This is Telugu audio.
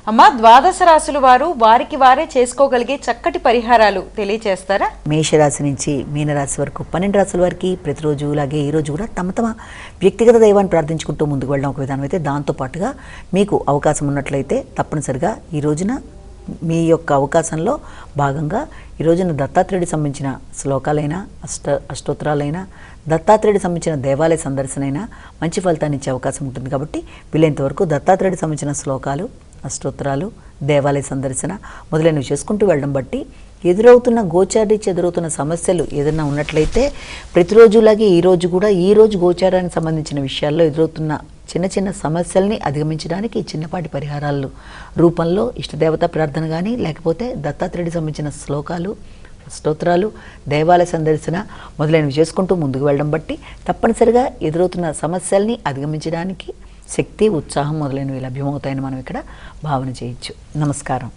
అమ్మ, ద్వాదశ రాశుల వారు వారికి వారే చేసుకోగలిగే చక్కటి పరిహారాలు తెలియచేస్తారా? మేషరాశి నుంచి మీనరాశి వరకు 12 రాశుల వారికి ప్రతిరోజు లాగే ఈరోజు కూడా తమ వ్యక్తిగత దైవాన్ని ప్రార్థించుకుంటూ ముందుకు వెళ్ళడం ఒక విధానం అయితే, దాంతోపాటుగా మీకు అవకాశం ఉన్నట్లయితే తప్పనిసరిగా ఈ రోజున మీ యొక్క అవకాశంలో భాగంగా ఈ రోజున దత్తాత్రేయుడికి సంబంధించిన శ్లోకాలైనా అష్టోత్తరాలైనా దత్తాత్రేయుడికి సంబంధించిన దేవాలయ సందర్శనైనా మంచి ఫలితాన్ని ఇచ్చే అవకాశం ఉంటుంది. కాబట్టి వీలైనంతవరకు దత్తాత్రేయుడికి సంబంధించిన శ్లోకాలు, అష్టోత్తరాలు, దేవాలయ సందర్శన మొదలైనవి చేసుకుంటూ వెళ్ళడం బట్టి ఎదురవుతున్న గోచారీత్యా ఎదురవుతున్న సమస్యలు ఏదైనా ఉన్నట్లయితే ప్రతిరోజులాగే ఈ రోజు గోచారానికి సంబంధించిన విషయాల్లో ఎదురవుతున్న చిన్న సమస్యల్ని అధిగమించడానికి చిన్నపాటి పరిహారాలు రూపంలో ఇష్టదేవత ప్రార్థన కానీ, లేకపోతే దత్తాత్రేయుడికి సంబంధించిన శ్లోకాలు, స్తోత్రాలు, దేవాలయ సందర్శన మొదలైనవి చేసుకుంటూ ముందుకు వెళ్ళడం బట్టి తప్పనిసరిగా ఎదురవుతున్న సమస్యల్ని అధిగమించడానికి శక్తి, ఉత్సాహం మొదలైనవి లభ్యమవుతాయని మనం ఇక్కడ భావన చేయొచ్చు. నమస్కారం.